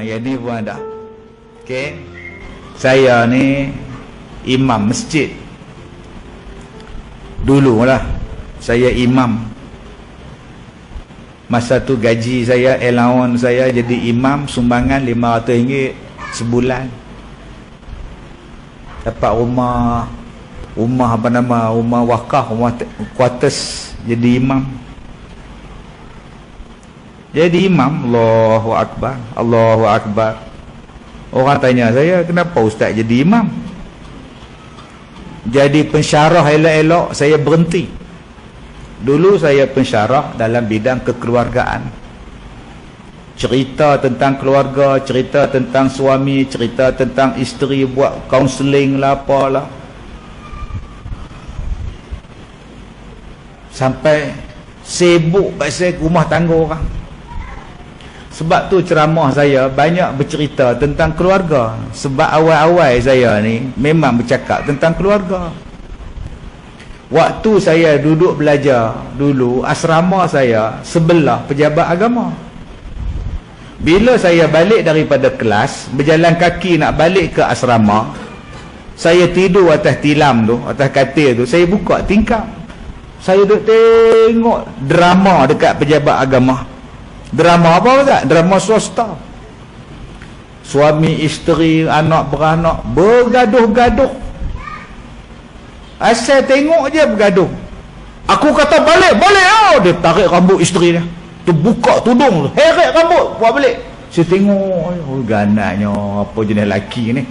Yang ni pun ada. Okey. Saya ni imam masjid. Dululah saya imam. Masa tu gaji saya, allowance saya jadi imam, sumbangan RM500 sebulan. Dapat rumah apa nama, rumah wakaf, rumah quarters, jadi imam. Jadi imam. Allahu Akbar, Allahu Akbar. Orang tanya saya, kenapa ustaz jadi imam? Jadi pensyarah elok-elok saya berhenti. Dulu saya pensyarah dalam bidang kekeluargaan. Cerita tentang keluarga, cerita tentang suami, cerita tentang isteri, buat kaunseling lah apalah. Sampai sibuk pasal rumah tangga orang. Sebab tu ceramah saya banyak bercerita tentang keluarga. Sebab awal-awal saya ni memang bercakap tentang keluarga. Waktu saya duduk belajar dulu, asrama saya sebelah pejabat agama. Bila saya balik daripada kelas, berjalan kaki nak balik ke asrama, saya tidur atas tilam tu, atas katil tu, saya buka tingkap. Saya duduk tengok drama dekat pejabat agama. Drama apa tak? Drama swasta. Suami, isteri, anak beranak bergaduh-gaduh. Asal tengok je bergaduh. Aku kata balik, balik tau. Dia tarik rambut isteri dia, terbuka tudung, heret rambut, buat balik. Saya tengok, oh gananya apa jenis lelaki ni.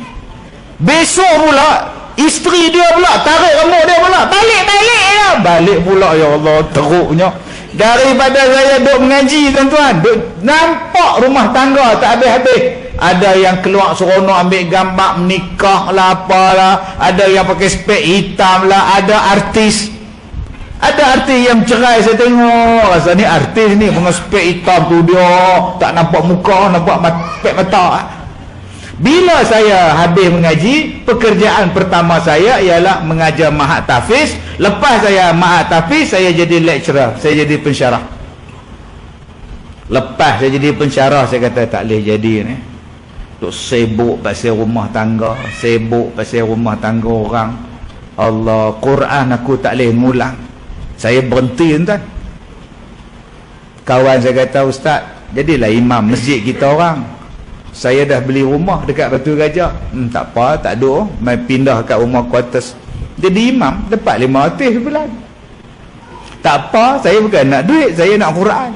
Besok pula isteri dia pula tarik rambut dia pula, balik ya. Balik pula, ya Allah, teruknya. Daripada saya duk mengaji, tuan-tuan, duk nampak rumah tangga tak habis-habis. Ada yang keluar seronok ambil gambar menikah lah apalah, ada yang pakai spek hitam lah, ada artis yang cerai. Saya tengok rasa ni artis ni dengan spek hitam tu, dia tak nampak muka, nampak spek mata. Bila saya habis mengaji, pekerjaan pertama saya ialah mengajar Mahat Tahfiz. Lepas saya Mahat Tahfiz, saya jadi lecturer, saya jadi pensyarah. Lepas saya jadi pensyarah, saya kata tak boleh jadi ni. Duk sibuk pasal rumah tangga, sibuk pasal rumah tangga orang. Allah, Quran aku tak boleh ngulang. Saya berhenti, tuan. Kawan saya kata, ustaz, jadilah imam masjid kita orang. Saya dah beli rumah dekat Batu Gajah. Tak apa, tak ada, mai pindah kat rumah quarters. Jadi imam, dapat 500 sebulan. Tak apa, saya bukan nak duit, saya nak Quran.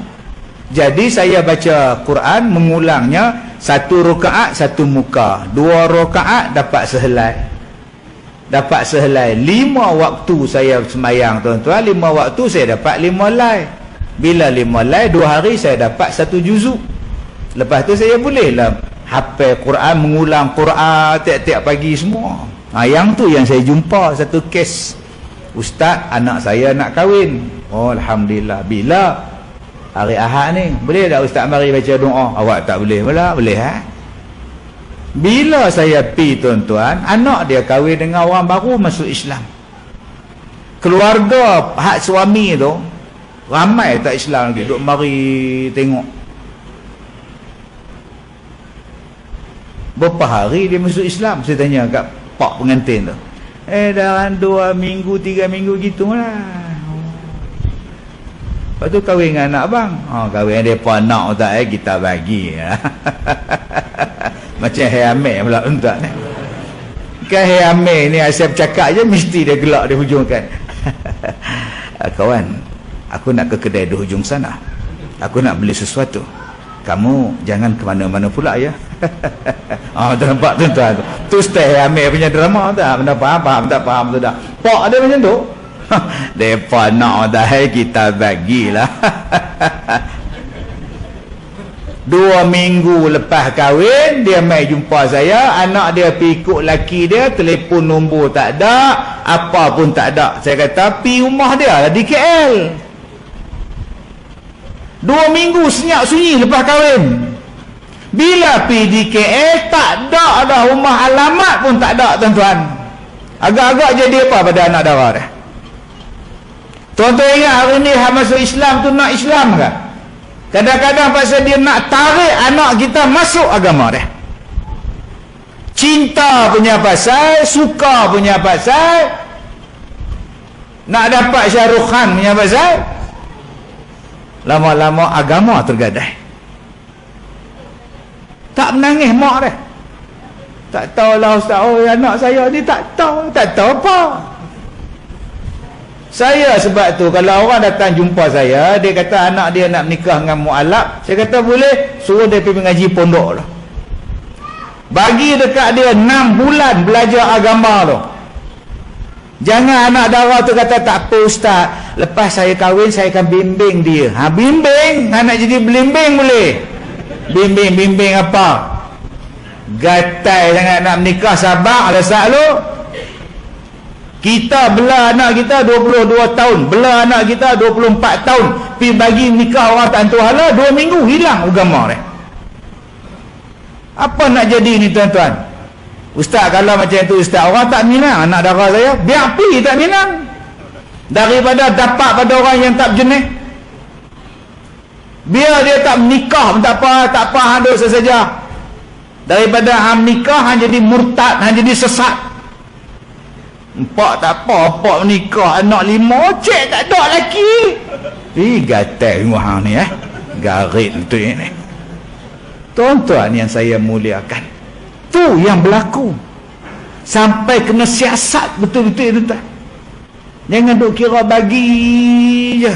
Jadi saya baca Quran, mengulangnya 1 rakaat 1 muka, 2 rakaat dapat sehelai. Dapat sehelai. 5 waktu saya sembahyang, tuan-tuan, 5 waktu saya dapat 5 helai. Bila 5 helai, 2 hari saya dapat 1 juzuk. Lepas tu saya bolehlah hafal Quran, mengulang Quran tiap-tiap pagi semua. Yang tu yang saya jumpa satu kes. Ustaz, anak saya nak kahwin. Oh, alhamdulillah. Bila? Hari Ahad ni. Boleh tak ustaz mari baca doa? Awak tak boleh pula? Boleh ha? Bila saya pi, tuan-tuan, anak dia kahwin dengan orang baru masuk Islam. Keluarga hak suami tu ramai tak Islam lagi, duk mari tengok. Berapa hari dia masuk Islam? Saya tanya kat pak pengantin tu. Dalam 2 minggu 3 minggu gitulah. Lepas tu kahwin dengan anak abang. Kahwin dia pun anak tak kita bagi. Macam Hayameh pula tuan ni. Kan Hayameh ni asal bercakap je mesti dia gelak di hujung kan. Kawan, aku nak ke kedai di hujung sana. Aku nak beli sesuatu. Kamu jangan ke mana-mana pula ya. Nampak tuan-tuan tu. Tu style Hayameh punya drama tak? Benda faham tak faham tu dah. Pak dia macam tu. Depa nak dah kita bagilah. 2 minggu lepas kahwin dia mai jumpa saya. Anak dia pergi ikut laki dia, telefon nombor tak ada, apa pun tak ada. Saya kata pi rumah dia lah di KL. 2 minggu senyap sunyi lepas kahwin. Bila pi di KL tak ada rumah, alamat pun tak ada, tuan-tuan. Agak-agak jadi apa pada anak dara dia? Tuan-tuan ingat hari ni masuk Islam tu nak Islam ke? Kadang-kadang pasal dia nak tarik anak kita masuk agama dia. Cinta punya pasal, suka punya pasal, nak dapat Syahrukh Khan punya pasal, lama-lama agama tergadai. Tak menangis mak dia. Tak tahulah ustaz, oh anak saya ni tak tahu apa. Saya sebab tu kalau orang datang jumpa saya, dia kata anak dia nak nikah dengan mu'alaf, saya kata boleh, suruh dia pergi mengaji pondok lah. Bagi dekat dia 6 bulan belajar agama tu. Jangan anak dara tu kata tak apa ustaz, lepas saya kahwin saya akan bimbing dia. Bimbing, anak jadi belimbing boleh. Bimbing apa? Gatai sangat nak menikah, sabar lah sat lu. Kita bela anak kita 22 tahun, bela anak kita 24 tahun, pergi bagi nikah orang tak tentu hala, 2 minggu hilang agama dia. Apa nak jadi ni tuan-tuan? Ustaz kalau macam tu ustaz, orang tak minang anak dara saya, biar pergi tak minang, daripada dapat pada orang yang tak berjenis. Biar dia tak menikah pun tak apa, hang dosa saja, daripada hang nikah hang jadi murtad, hang jadi sesat. Empak tak apa menikah anak 5, cek tak ada lelaki. Gatai semua hang ni garit tu ni. Tuan-tuan yang saya muliakan, tu yang berlaku sampai kena siasat betul-betul tuan. Jangan duk kira bagi je.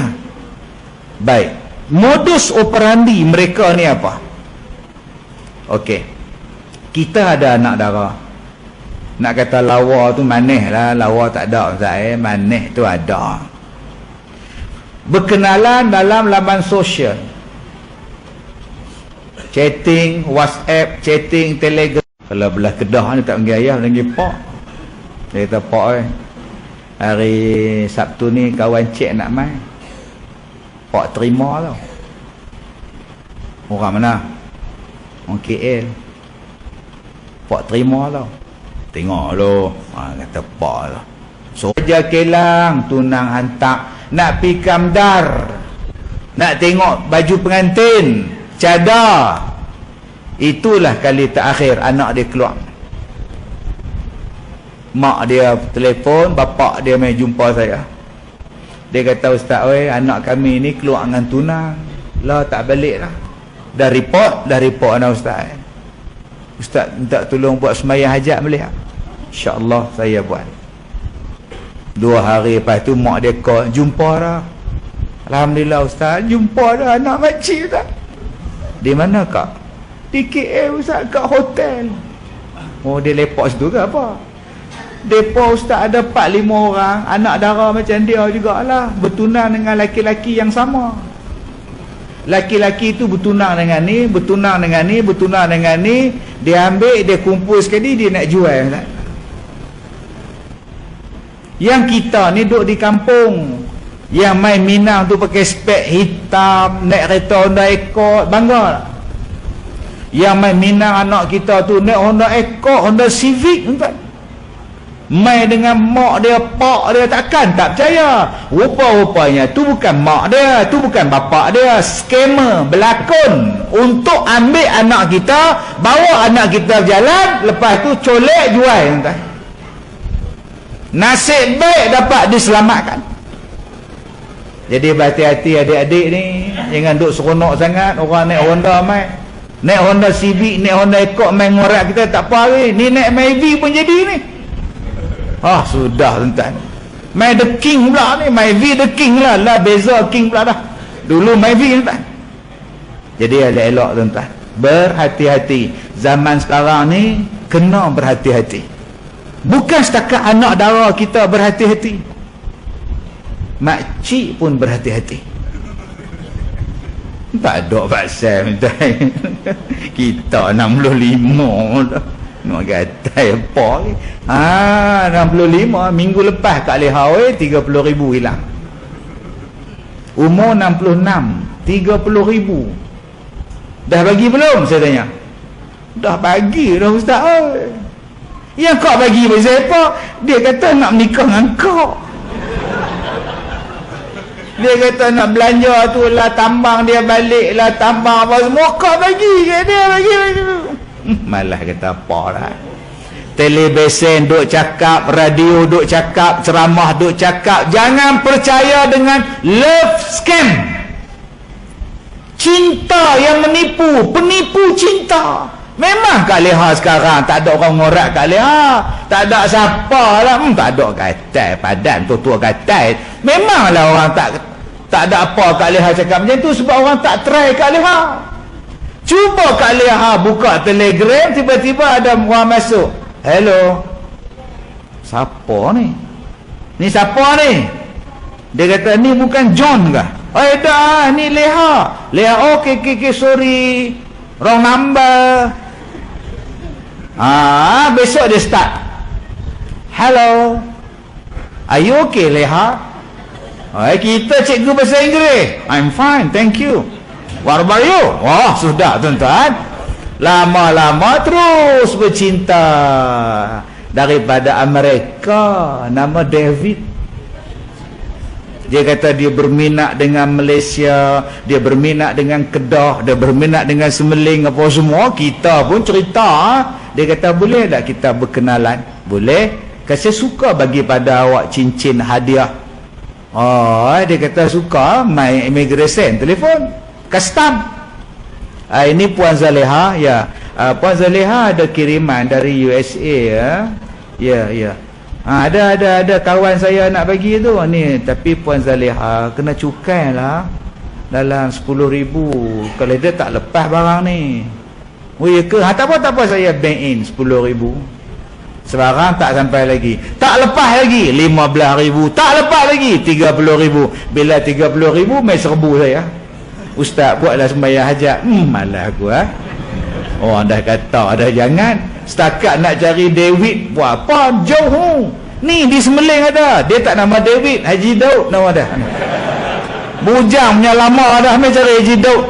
Baik, modus operandi mereka ni apa? Okey, kita ada anak dara. Nak kata lawa tu manis lah, lawa tak ada ustaz, manis tu ada. Berkenalan dalam laman sosial, chatting, WhatsApp, chatting, Telegram. Kalau belah Kedah ni tak panggil ayah, panggil pak. Dia kata pak hari Sabtu ni kawan cik nak main. Pak terima tau. Orang mana? Orang KL. Pak terima tau. Tengok lo, kata pak lah. So aja kelang tunang hantar nak pi Kamdar, nak tengok baju pengantin, cadar. Itulah kali terakhir anak dia keluar. Mak dia telefon, bapak dia mai jumpa saya. Dia kata ustaz anak kami ni keluar dengan tunang lah, tak balik lah. Dah report anak ustaz. Ustaz minta tolong buat sembahyang hajat boleh tak? InsyaAllah saya buat. 2 hari lepas tu mak dia call, jumpa dah. Alhamdulillah ustaz, jumpa dah anak makcik ustaz. Di mana kak? Di KL ustaz, kat hotel. Oh dia lepak situ ke apa? Depa ustaz ada 4-5 orang anak dara macam dia jugalah, bertunang dengan laki-laki yang sama. Laki-laki tu bertunang dengan ni, bertunang dengan ni, bertunang dengan ni, dia ambil, dia kumpul sekali, dia nak jual ustaz. Yang kita ni duduk di kampung, yang main Minang tu pakai spek hitam, naik kereta Honda Accord, bangga tak? Yang main Minang anak kita tu naik Honda Accord, Honda Civic tuan. Main dengan mak dia, pak dia, takkan tak percaya. Rupa-rupanya tu bukan mak dia, tu bukan bapak dia, scammer berlakon untuk ambil anak kita, bawa anak kita berjalan, lepas tu colek jual tuan. Nasib baik dapat diselamatkan. Jadi berhati-hati adik-adik ni, jangan duk seronok sangat. Orang naik Honda main, naik Honda Civic, naik Honda Accord main ngorak kita tak apa hari ni, naik Myvi pun jadi ni. Sudah tuan-tuan. Main The King pula ni, Myvi The King lah beza King pula dah. Dulu Myvi tuan. Jadi elok-elok tuan-tuan, berhati-hati. Zaman sekarang ni kena berhati-hati. Bukan setakat anak dara kita berhati-hati, makcik pun berhati-hati. Tak ada pasal kita 65 dah. Nak gatai apa ni? 65 minggu lepas kat Lehau 30,000 hilang. Umur 66, 30,000. Dah bagi belum saya tanya? Dah bagi dah ustaz. Yang kau bagi pasal apa? Dia kata nak menikah dengan kau. Dia kata nak belanja tu lah, tambang dia balik lah, tambang apa semua kau bagi ke dia, bagi. Malah kata apa lah. Televisen duk cakap, radio duk cakap, ceramah duk cakap, jangan percaya dengan love scam. Cinta yang menipu, penipu cinta. Memang Kak Leha sekarang tak ada orang ngorak Kak Leha, tak ada siapa lah, tak ada katai padan tua katai. Memanglah orang tak ada apa Kak Leha cakap macam tu sebab orang tak try Kak Leha. Cuba Kak Leha buka Telegram, tiba-tiba ada orang masuk. Hello, siapa ni? Ni siapa ni? Dia kata ni bukan John kah? Oh dah, ni Leha. Leha, okay, sorry, wrong number. Besok dia start. Hello, are you okay Leha? Kita cikgu bahasa Inggeris. I'm fine, thank you. What about you? Wah, sudah tuan-tuan. Lama-lama terus bercinta. Daripada Amerika, nama David. Dia kata dia berminat dengan Malaysia, dia berminat dengan Kedah, dia berminat dengan Semeling apa semua. Kita pun cerita. Dia kata boleh tak kita berkenalan? Boleh. Saya suka bagi pada awak cincin hadiah. Dia kata suka. My immigration telefon custom. Ini Puan Zaleha. Ya, Puan Zaleha ada kiriman dari USA. Ya. Ada kawan saya nak bagi tu ni, tapi Puan Zaleha kena cukai lah dalam 10,000 kalau dia tak lepas barang ni. Oh ya ke? Tak apa saya bank in 10,000. Sebarang tak sampai lagi, tak lepas lagi 15,000, tak lepas lagi 30,000. Bila 30,000 mai serbu saya. Ustaz buatlah sembahyang hajat. Malah aku orang dah kata dah jangan. Setakat nak cari David buat apa? Jauh. Ni di Semeling ada. Dia tak nama David, Haji Daud nama dah. Bujang punya lama dah mai cari Haji Daud.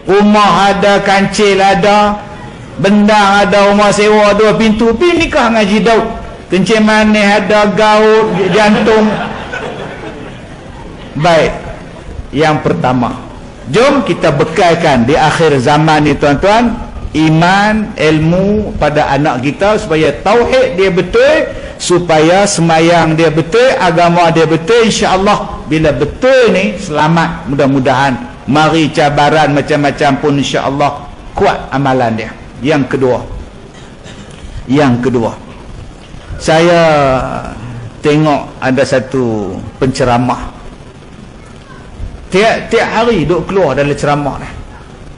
Rumah ada, kancil ada, bendang ada, rumah sewa 2 pintu. Pergi nikah dengan Haji Daud. Kencing manis ada, gaut, jantung. Baik. Yang pertama, jom kita bekalkan di akhir zaman ni tuan-tuan, iman, ilmu pada anak kita supaya tauhid dia betul, supaya semayang dia betul, agama dia betul. InsyaAllah bila betul ni selamat, mudah-mudahan. Mari cabaran macam-macam pun insyaAllah kuat amalan dia. Yang kedua, saya tengok ada satu penceramah tiap hari duk keluar dalam ceramah ni.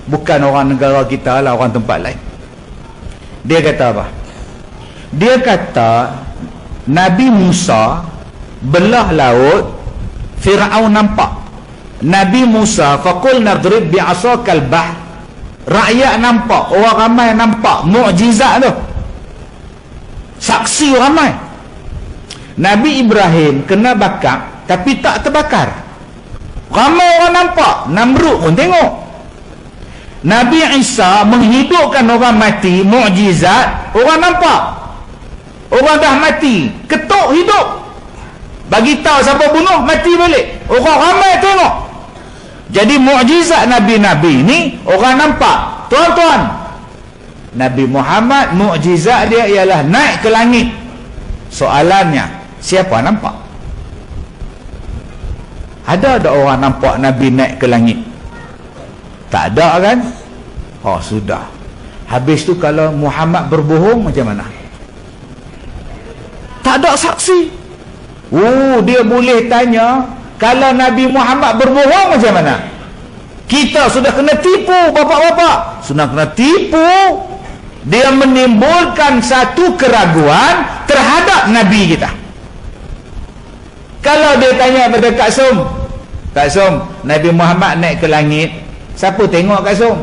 Bukan orang negara kita lah, orang tempat lain. Dia kata apa? Dia kata Nabi Musa belah laut, Fir'aun nampak. Nabi Musa faqul nadrib bi'asakal bahr. Rakyat nampak, orang ramai nampak mukjizat tu. Saksi ramai. Nabi Ibrahim kena bakar tapi tak terbakar. Ramai orang nampak, Namrud pun tengok. Nabi Isa menghidupkan orang mati, mukjizat, orang nampak. Orang dah mati, ketuk hidup. Bagi tahu siapa bunuh, mati balik. Orang ramai tengok. Jadi mukjizat Nabi-Nabi ni orang nampak. Tuan-tuan, Nabi Muhammad mukjizat dia ialah naik ke langit. Soalannya, siapa nampak? Ada orang nampak Nabi naik ke langit? Tak ada kan? Oh sudah. Habis tu kalau Muhammad berbohong macam mana? Tak ada saksi. Dia boleh tanya, kalau Nabi Muhammad berbohong macam mana? Kita sudah kena tipu, bapak-bapak. Sudah kena tipu. Dia menimbulkan satu keraguan terhadap Nabi kita. Kalau dia tanya pada Kak Som, Kak Som, Nabi Muhammad naik ke langit, siapa tengok Kak Som?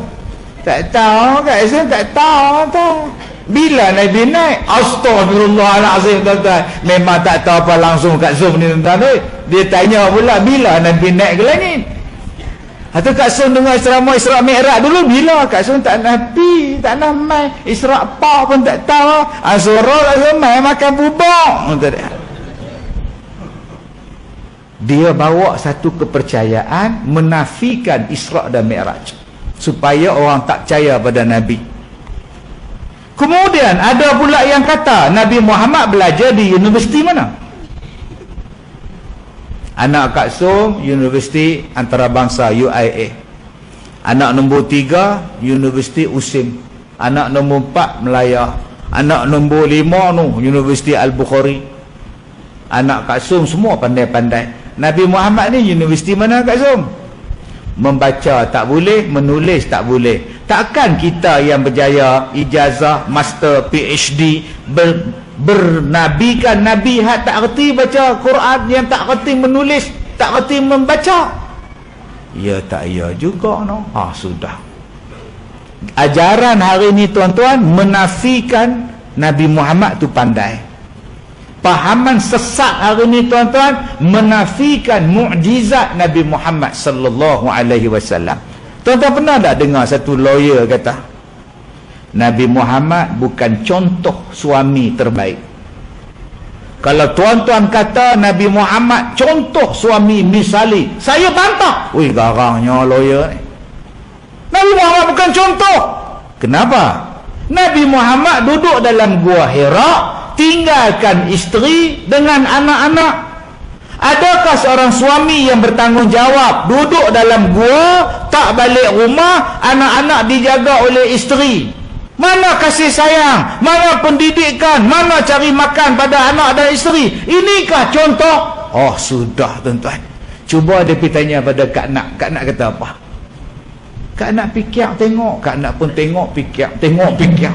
Tak tahu Kak Som, tak tahu. Bila Nabi naik? Astagfirullahalazim tuan-tuan. Memang tak tahu apa langsung Kak Som ni tuan-tuan. Dia tanya pula bila Nabi naik ke langit. Atau Kak Som dengar ceramah Isra Mi'raj dulu, bila Kak Som tak Nabi, tak nak mai Isra apa pun tak tahu. Azura Kak Som mai makan bubuk. Dia bawa satu kepercayaan menafikan Isra' dan Mi'raj supaya orang tak percaya pada Nabi. Kemudian ada pula yang kata Nabi Muhammad belajar di universiti mana? Anak Kak Som, Universiti Antarabangsa UIA. Anak nombor 3, Universiti USIM. Anak nombor 4, Melaya. Anak nombor 5 Universiti Al-Bukhari. Anak Kak Som semua pandai-pandai. Nabi Muhammad ni universiti mana Kak Som? Membaca tak boleh, menulis tak boleh. Takkan kita yang berjaya ijazah, master, PhD bernabikan Nabi hak tak erti baca Quran, yang tak erti menulis, tak erti membaca? Ya tak ya juga sudah. Ajaran hari ni tuan-tuan menafikan Nabi Muhammad tu pandai. Pahaman sesat hari ni tuan-tuan menafikan mukjizat Nabi Muhammad sallallahu alaihi wasallam. Tuan-tuan pernah tak dengar satu lawyer kata Nabi Muhammad bukan contoh suami terbaik? Kalau tuan-tuan kata Nabi Muhammad contoh suami misali, saya bantah. Ui, garangnya lawyer ni. Nabi Muhammad bukan contoh. Kenapa? Nabi Muhammad duduk dalam gua Hira, tinggalkan isteri dengan anak-anak. Adakah seorang suami yang bertanggungjawab duduk dalam gua, tak balik rumah, anak-anak dijaga oleh isteri? Mana kasih sayang, mana pendidikan, mana cari makan pada anak dan isteri? Inikah contoh? Oh sudah tuan-tuan. Cuba dia pergi tanya pada Kak Nak. Kak Nak kata apa? Kak Nak fikir tengok. Kak Nak pun tengok fikir, tengok fikir.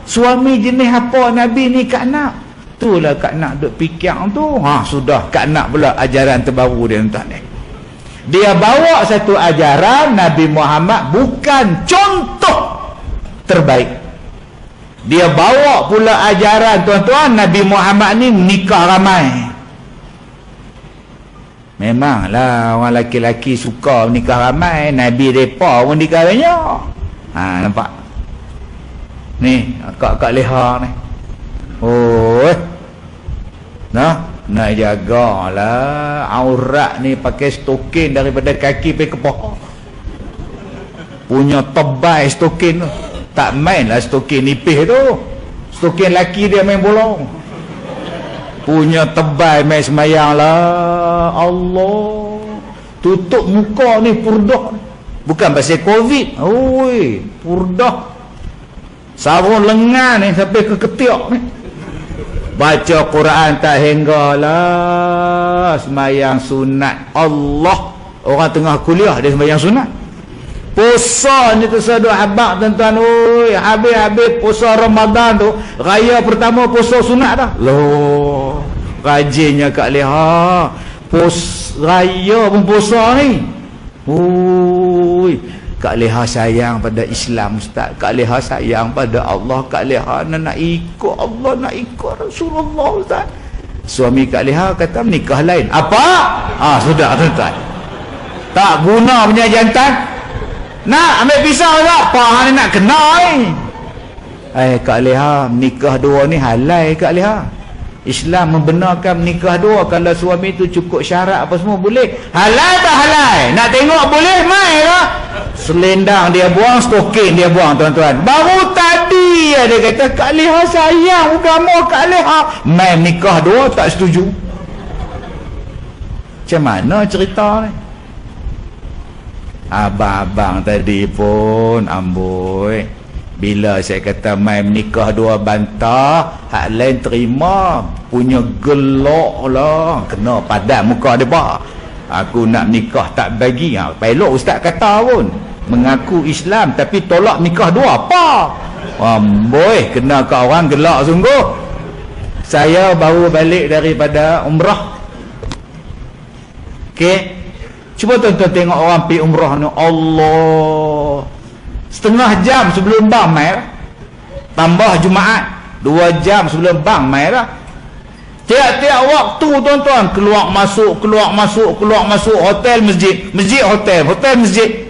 Suami jenis apa Nabi ni Kak Nak? Itulah Kak Nak duk fikir tu. Sudah Kak Nak pula ajaran terbaru dia tuan ni. Dia bawa satu ajaran Nabi Muhammad bukan contoh terbaik. Dia bawa pula ajaran tuan-tuan Nabi Muhammad ni nikah ramai. Memanglah orang laki-laki suka nikah ramai. Nabi mereka pun nikah banyak. Nampak? Ni akak-akak leha ni. Nak jagalah aurat ni pakai stokin daripada kaki pergi ke paha. Punya tebal stokin tu. Tak main lah stokin nipis tu. Stokin laki dia main bolong. Punya tebal main semayang lah. Allah. Tutup muka ni purdah. Bukan pasal Covid. Oi, purdah. Sarung lengan ni sampai ke ketiak ni. Baca Quran tak hingga lah. Semayang sunat. Allah. Orang tengah kuliah dia semayang sunat. Puasa ni tersaduk habak tuan-tuan. Oi, habis-habis puasa Ramadan tu, raya pertama puasa sunat dah. Loh, rajinnya Kak Leha. Raya pun puasa ni. Oi, Kak Leha sayang pada Islam Ustaz. Kak Leha sayang pada Allah. Kak Leha nak ikut Allah, nak ikut Rasulullah Ustaz. Suami Kak Leha kata menikah lain. Apa? Sudah tuan-tuan. Tak guna punya jantan. Nak ambil pisau tak? Apa ni nak kena ni? Kak Leha, nikah dua ni halal Kak Leha. Islam membenarkan nikah dua. Kalau suami tu cukup syarat apa semua boleh. Halal tak halal? Nak tengok boleh? Mai lah. Selendang dia buang, stokin dia buang tuan-tuan. Baru tadi dia kata Kak Leha sayang agama Kak Leha. Mai nikah dua tak setuju. Macam mana cerita ni? Abang-abang tadi pun amboi. Bila saya kata main menikah dua bantah, hak lain terima. Punya gelak lah. Kena padan muka dia pak. Aku nak nikah tak bagi. Pelok ustaz kata pun. Mengaku Islam tapi tolak nikah dua apa? Amboi, kena ke orang gelak sungguh. Saya baru balik daripada umrah. Okey. Cuba tuan-tuan tengok orang pergi umrah ni. Allah. Setengah jam sebelum bang mai lah. Tambah Jumaat 2 jam sebelum bang mai lah. Tiap-tiap waktu tuan-tuan keluar masuk hotel masjid hotel masjid.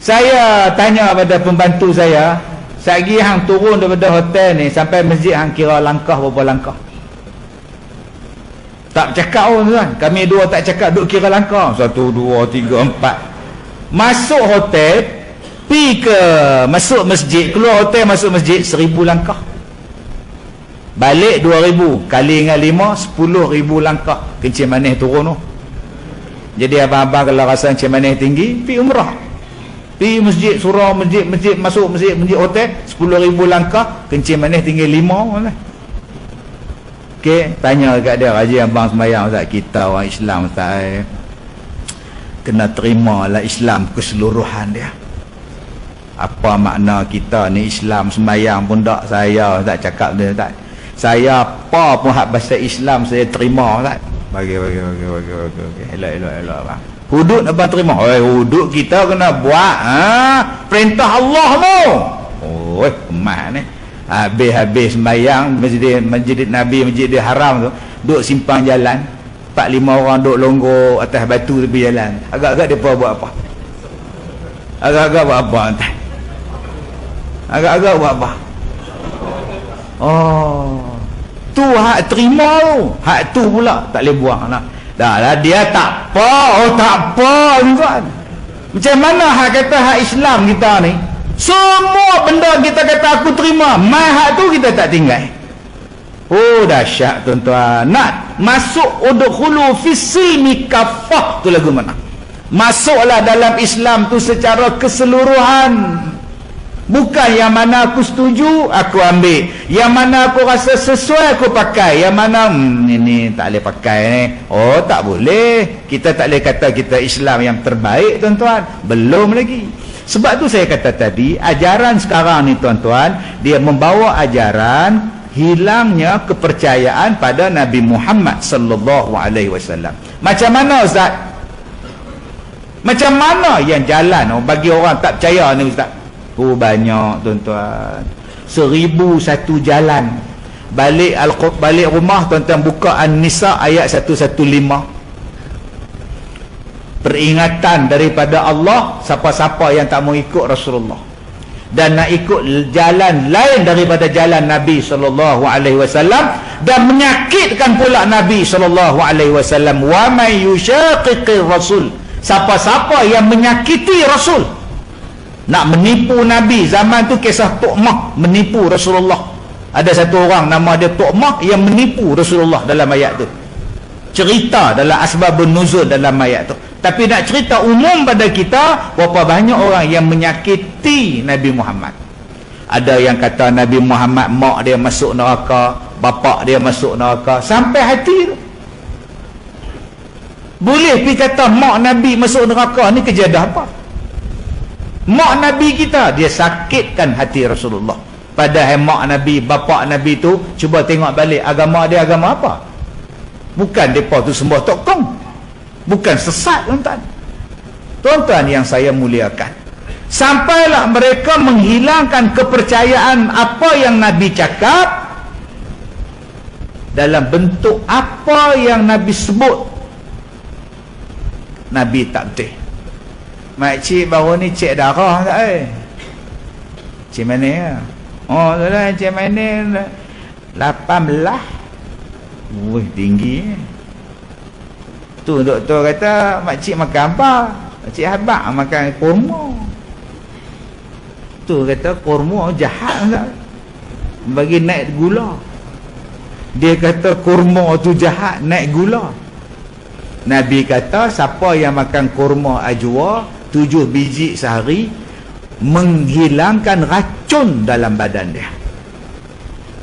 Saya tanya pada pembantu saya, satgi hang turun daripada hotel ni sampai masjid hang kira langkah berapa langkah? Tak cakap tuan. Kami dua tak cakap, duk kira langkah. 1, 2, 3, 4. Masuk hotel, masuk masjid, keluar hotel masuk masjid 1000 langkah. Balik 2000, kali dengan 5, 10,000 langkah. Kencing manis turun tu. Jadi abang-abang kalau rasa kencing manis tinggi, pergi umrah. Pergi masjid, surau masjid, masuk masjid hotel 10,000 langkah, kencing manis tinggi 5 lah. Okey, tanya dekat dia, Haji abang sembahyang Ustaz, kita orang Islam Ustaz, kena terimalah Islam keseluruhan dia. Apa makna kita ni Islam sembahyang pun tak, saya Ustaz cakap dia Ustaz, saya apa pun hak bahasa Islam saya terima Ustaz. Bagi. Elok bang. Hudud abang terima. Hudud kita kena buat perintah Allah tu. Kemah ni. Habis sembahyang masjid Nabi, Masjidil Haram tu, duk simpang jalan 4-5 orang duk longgo atas batu tepi jalan. Agak-agak depa buat apa? Agak-agak buat apa entah? Agak-agak buat apa? Tu hak terima tu. Hak tu pula tak boleh buang lah. Dah lah dia tak apa. Tak apa tuan. Macam mana hak kata hak Islam kita ni? Semua benda kita kata aku terima, mai hak tu kita tak tinggal. Dahsyat tuan-tuan. Nak masuk udkhulu fis-silmi kafah tu lagu mana? Masuklah dalam Islam tu secara keseluruhan. Bukan yang mana aku setuju aku ambil, yang mana aku rasa sesuai aku pakai, yang mana ini tak boleh pakai ni. Tak boleh. Kita tak boleh kata kita Islam yang terbaik tuan-tuan. Belum lagi. Sebab tu saya kata tadi, ajaran sekarang ni tuan-tuan, dia membawa ajaran hilangnya kepercayaan pada Nabi Muhammad sallallahu alaihi wasallam. Macam mana Ustaz? Macam mana yang jalan bagi orang tak percaya ni Ustaz? Banyak tuan-tuan. 1001 jalan. Balik rumah tuan-tuan buka An-Nisa ayat 115. Peringatan daripada Allah siapa-siapa yang tak mau ikut Rasulullah dan nak ikut jalan lain daripada jalan Nabi sallallahu alaihi wasallam, dan menyakitkan pula Nabi sallallahu alaihi wasallam. Wa may yushaqiqir rasul, siapa-siapa yang menyakiti Rasul, nak menipu Nabi. Zaman tu kisah Tu'mah menipu Rasulullah. Ada satu orang nama dia Tu'mah yang menipu Rasulullah dalam ayat tu. Cerita dalam asbabun nuzul dalam ayat tu. Tapi nak cerita umum pada kita, berapa banyak orang yang menyakiti Nabi Muhammad. Ada yang kata Nabi Muhammad mak dia masuk neraka, bapak dia masuk neraka, sampai hati tu. Boleh pergi kata mak Nabi masuk neraka, ni kejadian apa? Mak Nabi kita, dia sakitkan hati Rasulullah. Padahal mak Nabi, bapak Nabi tu, cuba tengok balik agama dia agama apa? Bukan mereka tu sembah tokong, bukan sesat tuan-tuan. Tuan-tuan yang saya muliakan, sampailah mereka menghilangkan kepercayaan apa yang Nabi cakap dalam bentuk apa yang Nabi sebut. Nabi tak betul. Makcik baru ni cek darah tak cik mana ya? Tuan-tuan, cik mana 18. Tinggi tu. Doktor kata makcik makan apa? Makcik habak makan kurma. Tu kata kurma jahat tak? Bagi naik gula. Dia kata kurma tu jahat, naik gula. Nabi kata siapa yang makan kurma ajwa 7 biji sehari, menghilangkan racun dalam badan dia.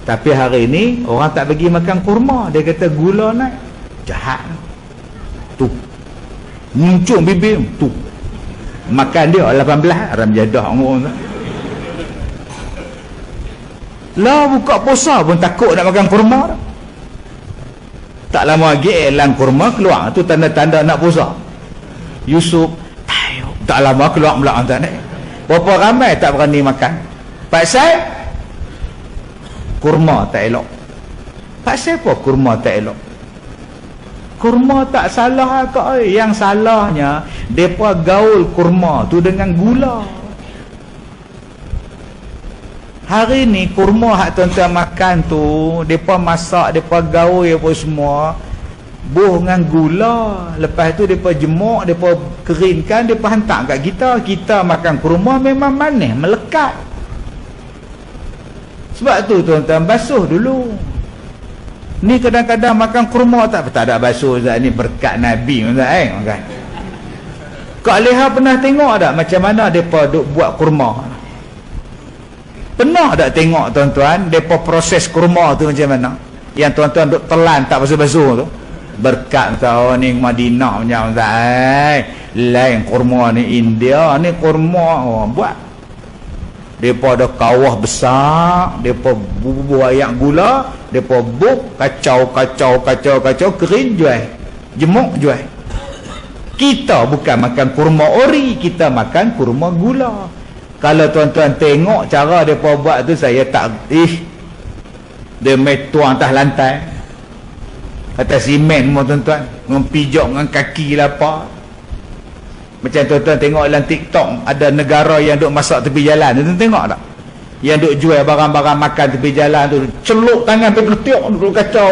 Tapi hari ini orang tak bagi makan kurma, dia kata gula naik, jahat tu. Muncul bibir tu, makan dia 18 haram jadah orang lah. Buka puasa pun takut nak makan kurma. Tak lama lagi elang kurma keluar, tu tanda-tanda nak puasa. Yusuf tak lama keluar pula orang tak. Berapa ramai tak berani makan pasal kurma tak elok. Pasal apa kurma tak elok? Kurma tak salah kau. Yang salahnya depa gaul kurma tu dengan gula. Hari ni kurma hak tuan-tuan makan tu, depa masak, depa gaul apa semua, buh dengan gula. Lepas tu mereka jemuk, mereka keringkan, mereka hantar kat kita. Kita makan kurma memang manis, melekat. Sebab tu tuan-tuan, basuh dulu. Ni kadang-kadang makan kurma tak ada basuh. Ustaz, ni berkat Nabi Ustaz, makan. Kak Leha pernah tengok tak macam mana mereka duk buat kurma? Pernah tak tengok tuan-tuan mereka proses kurma tu macam mana? Yang tuan-tuan duk telan tak basuh-basuh tu. Berkat tahu ni Madinah macam Ustaz. Lain kurma ni India, ni kurma buat. Mereka ada kawah besar, mereka bubuh ayak gula, mereka buk, kacau, kering jual. Jemuk jual. Kita bukan makan kurma ori, kita makan kurma gula. Kalau tuan-tuan tengok cara mereka buat tu, saya tak dia main tuang atas lantai, atas simen semua tuan-tuan, dengan pijak dengan kaki lah apa. Macam tuan-tuan tengok dalam TikTok, ada negara yang duk masak tepi jalan, tuan-tuan tengok tak? Yang duk jual barang-barang makan tepi jalan tu, celuk tangan pergi ketiak, duk kacau.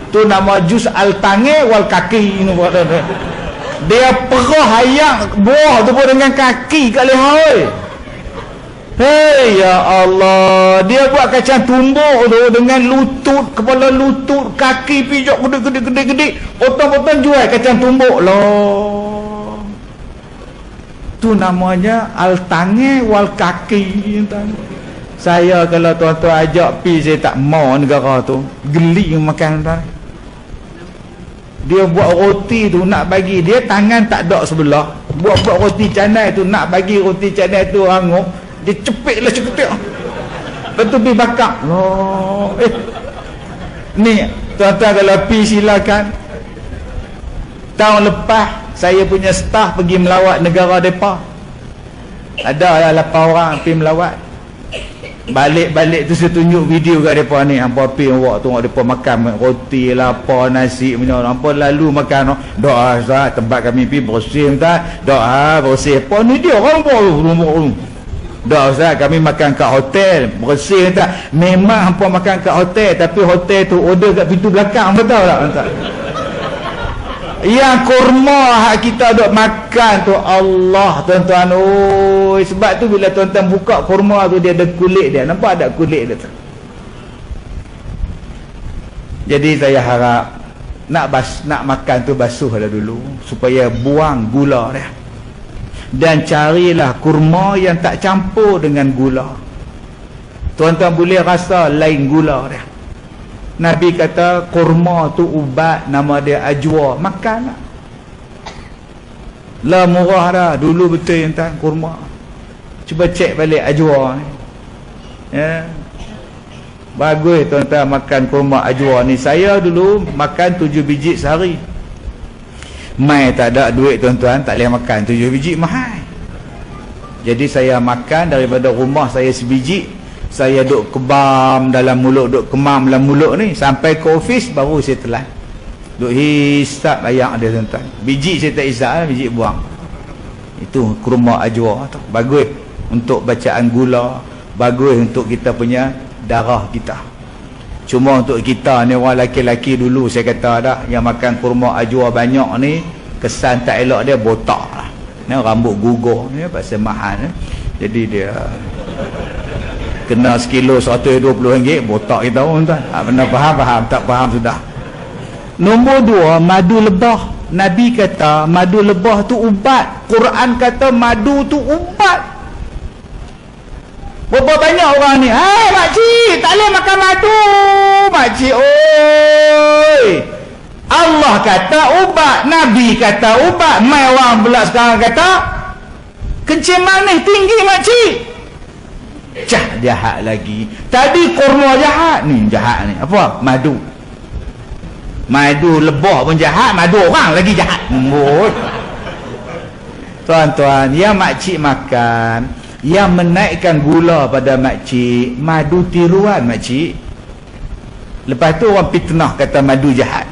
Tu nama jus al-tange wal kaki ni buat tuan-tuan. Dia perah ayak buah tu pun dengan kaki kat leher. Hei ya Allah, dia buat kacang tumbuk tu dengan lutut, kepala lutut, kaki pijak gede-gede, potong-potong jual kacang tumbuk lah. Tu namanya al-tange wal kaki. Saya kalau tuan-tuan ajak pi, saya tak mau negara tu, geli makan tuan. Dia buat roti tu nak bagi dia, tangan tak ada sebelah. Buat roti canai tu, nak bagi roti canai tu hangus, dia cepik lah ceketik. Lepas tu pergi bakar. Oh, ni tuan-tuan kalau pi silakan. Tahun lepas saya punya staf pergi melawat negara mereka. Ada 8 orang pergi melawat. Balik-balik tu saya tunjuk video kat mereka ni. Hampa pergi awak tengok mereka makan roti lah, apa nasi punya. Hampa lalu makan. Doa Ustaz, tempat kami pergi bersih Ustaz. Doa bersih. Apa ni dia orang pun. Doa Ustaz, kami makan kat hotel bersih Ustaz. Memang hampa makan kat hotel, tapi hotel tu order kat pintu belakang. Hampa tahu tak Ustaz? Yang kurma hak kita duk makan tu Allah tuan-tuan. Oh, sebab tu bila tuan-tuan buka kurma tu, dia ada kulit dia. Nampak ada kulit dia tu. Jadi saya harap nak makan tu basuhlah dulu supaya buang gula dia. Dan carilah kurma yang tak campur dengan gula. Tuan-tuan boleh rasa lain gula dia. Nabi kata kurma tu ubat, nama dia ajwa, makan lah murah dah dulu betul yang tak kurma. Cuba cek balik ajwa ni ya. Bagus tuan-tuan makan kurma ajwa ni. Saya dulu makan 7 biji sehari. Mai tak ada duit tuan-tuan, tak boleh makan 7 biji, mahal. Jadi saya makan daripada rumah saya sebiji. Saya duk kebam dalam mulut, duk kemam dalam mulut ni, sampai ke ofis baru saya telan. Duk hisap ayak dia tuan-tuan. Biji saya tak hisap, biji buang. Itu kurma ajwa tu. Bagus untuk bacaan gula, bagus untuk kita punya darah kita. Cuma untuk kita ni orang laki-laki dulu saya kata dah, yang makan kurma ajwa banyak ni, kesan tak elok dia botak lah. Ni rambut gugur ni pasal mahal ni. Jadi dia kena sekilo RM120, botak kita pun tuan. Benar faham, tak faham sudah. Nombor 2, madu lebah. Nabi kata madu lebah tu ubat. Quran kata madu tu ubat. Berapa banyak orang ni, "Hai makcik, tak boleh makan madu." Makcik, oi. Allah kata ubat, Nabi kata ubat. Mai orang pula sekarang kata kencing manis tinggi makcik. Jahat lagi. Tadi kurma jahat, ni jahat ni. Apa? Madu. Madu lebah pun jahat, madu orang lagi jahat. Tuan-tuan, yang makcik makan, yang menaikkan gula pada makcik, madu tiruan makcik. Lepas tu orang fitnah kata madu jahat.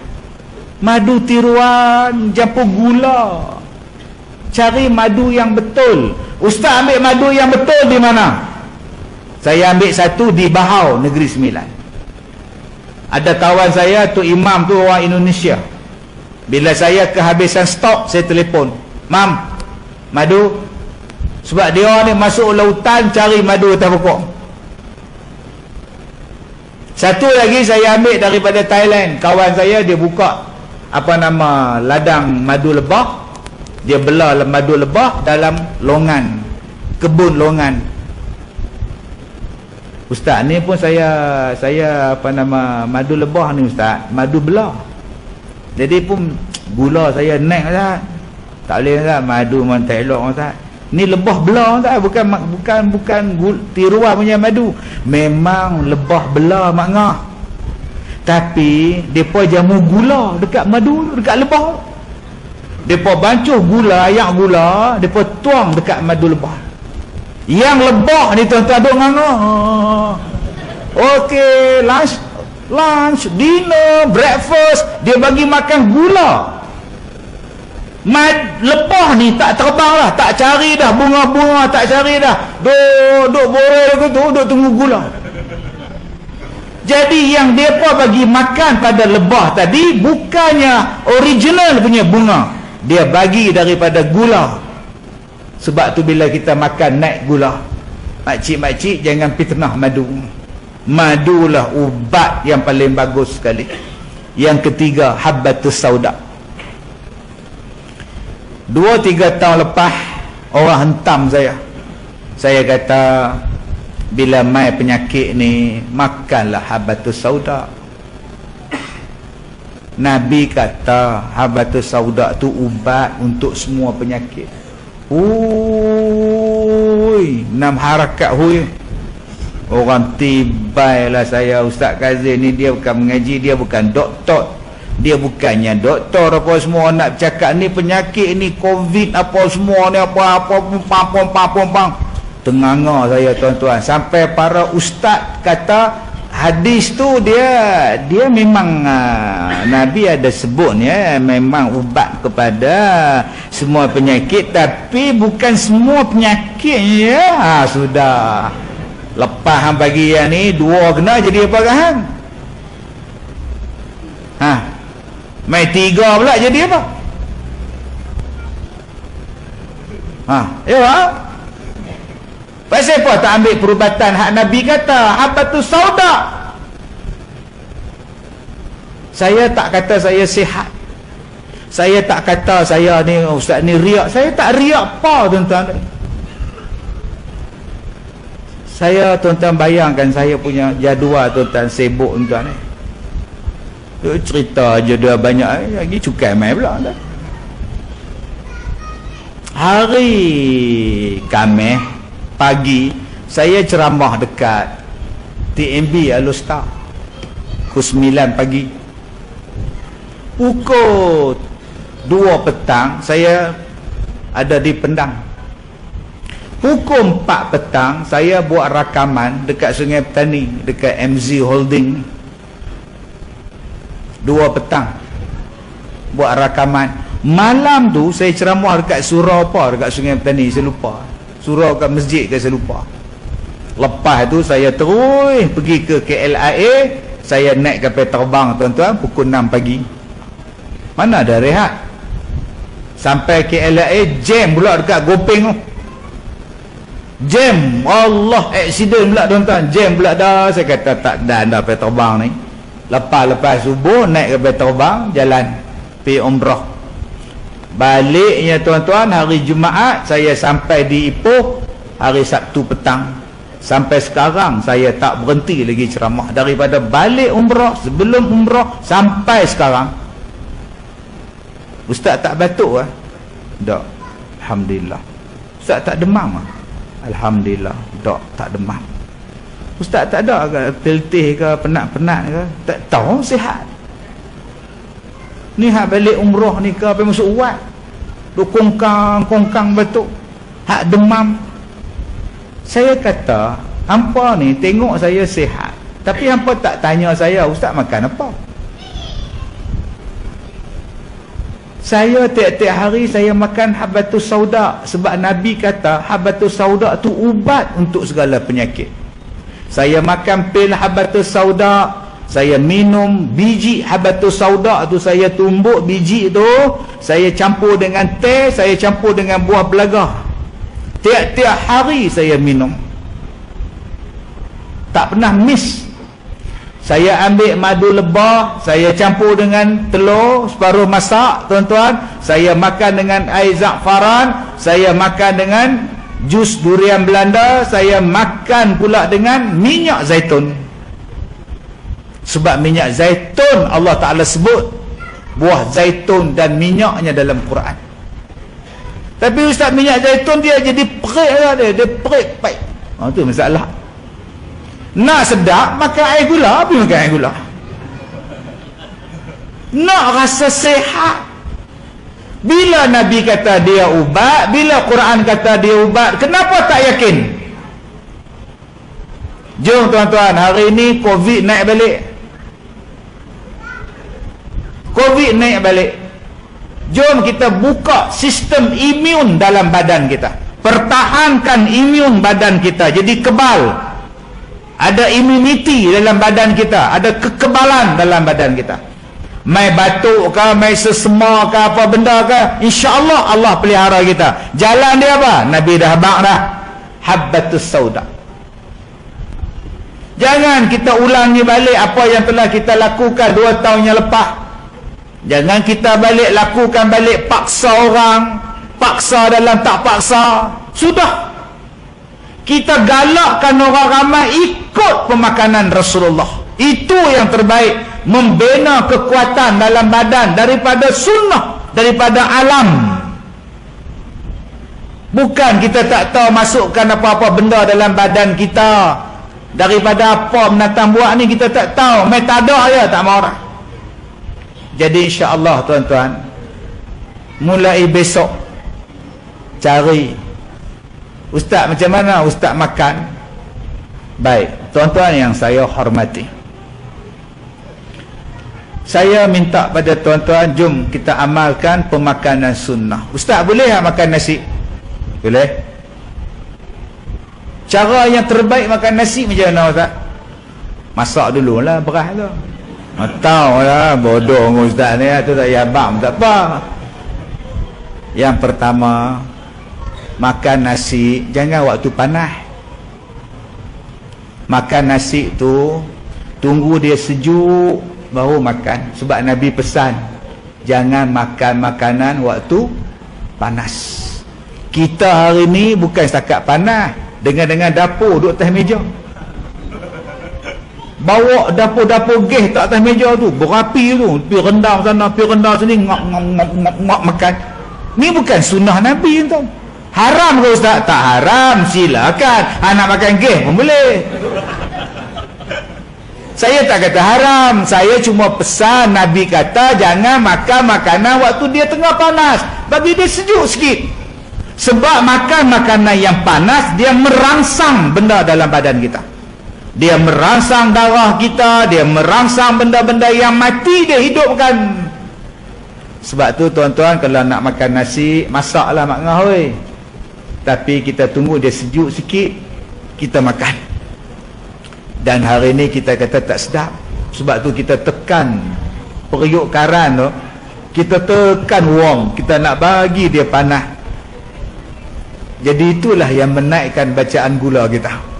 Madu tiruan, campur gula. Cari madu yang betul. Ustaz ambil madu yang betul di mana? Saya ambil satu di Bahau, Negeri Sembilan. Ada kawan saya tu, imam tu orang Indonesia. Bila saya kehabisan stok, saya telefon, Mam, madu. Sebab dia ni masuk lautan cari madu atas pokok. Satu lagi saya ambil daripada Thailand. Kawan saya dia buka ladang madu lebah. Dia belah madu lebah dalam longan, kebun longan. Ustaz ni pun saya madu lebah ni ustaz, madu belah. Jadi pun gula saya naik ustaz. Tak boleh ustaz, madu memang tak elok ustaz. Ni lebah belah ustaz, bukan tiruan punya madu. Memang lebah belah mak ngah. Tapi depa jamu gula dekat madu, dekat lebah. Depa bancuh gula, ayak gula, depa tuang dekat madu lebah. Yang lebah ni tuan-tuan duk nganga. Okey, lunch, dinner, breakfast, dia bagi makan gula. Lebah ni tak terbang lah, tak cari dah bunga-bunga, tak cari dah. Duk borel gitu, duk tunggu gula. Jadi yang depa bagi makan pada lebah tadi bukannya original punya bunga, dia bagi daripada gula. Sebab tu bila kita makan naik gula, makcik-makcik jangan fitnah madu. Madulah ubat yang paling bagus sekali. Yang ketiga, habbatus sauda. 2-3 tahun lepas orang hentam saya. Saya kata, bila mai penyakit ni, makanlah habbatus sauda. Nabi kata habbatus sauda tu ubat untuk semua penyakit. Ui, 6 harakat hui. Orang tibailah saya. Ustaz Kazim ni dia bukan mengaji, dia bukan doktor. Dia bukannya doktor apa semua nak bercakap ni penyakit ni COVID apa semua ni apa-apa pam. Tenganga saya tuan-tuan. Sampai para ustaz kata hadis tu dia memang Nabi ada sebut ya, memang ubat kepada semua penyakit, tapi bukan semua penyakit ya. Sudah lepas hang bagi yang ni 2 kena jadi apa kan? Mai 3 pula jadi apa? Pasal apa tak ambil perubatan hak Nabi kata habbatus sauda? Saya tak kata saya sihat. Saya tak kata saya ni ustaz ni riak. Saya tak riak apa tuan-tuan. Saya tuan-tuan bayangkan saya punya jadual tuan-tuan sibuk tuan-tuan ni. Dia cerita je dia banyak lagi cukai mai pula dah. Hari Khamis pagi saya ceramah dekat TMB Alustar pukul 9 pagi. Pukul 2 petang saya ada di Pendang. Pukul 4 petang saya buat rakaman dekat Sungai Petani, dekat MZ Holding. 2 petang buat rakaman. Malam tu saya ceramah dekat surau apa, dekat Sungai Petani, saya lupa. Surau kat masjid ke saya lupa. Lepas tu saya terus pergi ke KLIA. Saya naik kapal terbang tuan-tuan pukul 6 pagi. Mana ada rehat. Sampai KLIA jam pula dekat Gopeng tu. Jam, Allah, accident pula tuan-tuan. Jam pula dah. Saya kata tak dah kapal terbang ni. Lepas subuh naik kapal terbang, jalan pergi umrah. Baliknya tuan-tuan hari Jumaat saya sampai di Ipoh hari Sabtu petang. Sampai sekarang saya tak berhenti lagi ceramah. Daripada balik umrah, sebelum umrah sampai sekarang. Ustaz tak batuk Tak. Alhamdulillah. Ustaz tak demam Alhamdulillah. Tak demam. Ustaz tak ada ke teltih ke penat-penat ke? Tak tahu, sihat. Ni hak balik umrah ni ke apa masuk uat. Duk kongkang batuk. Hak demam. Saya kata, hampa ni tengok saya sihat. Tapi hampa tak tanya saya, ustaz makan apa? Saya tiap-tiap hari saya makan habbatus sauda. Sebab Nabi kata habbatus sauda tu ubat untuk segala penyakit. Saya makan pil habbatus sauda. Saya minum biji habatus sauda tu, saya tumbuk biji tu, saya campur dengan teh, saya campur dengan buah belagah. Tiap-tiap hari saya minum. Tak pernah miss. Saya ambil madu lebah, saya campur dengan telur separuh masak, tuan-tuan. Saya makan dengan air za'faran, saya makan dengan jus durian Belanda, saya makan pula dengan minyak zaitun. Sebab minyak zaitun Allah Ta'ala sebut buah zaitun dan minyaknya dalam Quran. Tapi ustaz, minyak zaitun dia jadi perik lah dia perik baik. Itu masalah. Nak sedap makan air gula, apa makan air gula? Nak rasa sehat, bila Nabi kata dia ubat, bila Quran kata dia ubat, kenapa tak yakin? Jom tuan-tuan, hari ini COVID naik balik. COVID naik balik. Jom kita buka sistem imun dalam badan kita. Pertahankan imun badan kita jadi kebal. Ada immunity dalam badan kita, ada kekebalan dalam badan kita. Mai batuk ke, mai sesema ke, apa benda ke, insya-Allah Allah pelihara kita. Jalan dia apa? Nabi dah bak dah. Habbatus sauda. Jangan kita ulangi balik apa yang telah kita lakukan 2 tahun yang lepas. Jangan kita balik lakukan balik, paksa orang, paksa dalam tak paksa. Sudah, kita galakkan orang ramai ikut pemakanan Rasulullah. Itu yang terbaik, membina kekuatan dalam badan daripada sunnah, daripada alam. Bukan kita tak tahu masukkan apa-apa benda dalam badan kita. Daripada apa binatang buat ni kita tak tahu, mai tak ada je, tak marah. Jadi insya-Allah tuan-tuan, mulai besok cari ustaz macam mana ustaz makan. Baik, tuan-tuan yang saya hormati, saya minta pada tuan-tuan, jom kita amalkan pemakanan sunnah. Ustaz boleh tak makan nasi? Boleh. Cara yang terbaik makan nasi macam mana ustaz? Masak dululah beras tu. Tahu lah, bodoh dengan ustaz ni, tu tak yabam, tak apa. Yang pertama, makan nasi jangan waktu panas. Makan nasi tu tunggu dia sejuk baru makan. Sebab Nabi pesan, jangan makan makanan waktu panas. Kita hari ni bukan setakat panas, dengan dapur duduk atas meja. Bawa dapur-dapur gas tak atas meja tu, berapi tu, pergi rendam sana, pergi rendam sini, ngak makan. Ni bukan sunnah Nabi tu. Haram ke ustaz? Tak haram, silakan. Anak makan gas pun boleh. Saya tak kata haram, saya cuma pesan Nabi kata jangan makan makanan waktu dia tengah panas, bagi dia sejuk sikit. Sebab makan makanan yang panas, dia merangsang benda dalam badan kita. Dia merangsang darah kita, dia merangsang benda-benda yang mati, dia hidupkan. Sebab tu tuan-tuan, kalau nak makan nasi, masaklah mak ngah oi. Tapi kita tunggu dia sejuk sikit, kita makan. Dan hari ni kita kata tak sedap. Sebab tu kita tekan periuk karan tu, kita tekan wang, kita nak bagi dia panas. Jadi itulah yang menaikkan bacaan gula kita.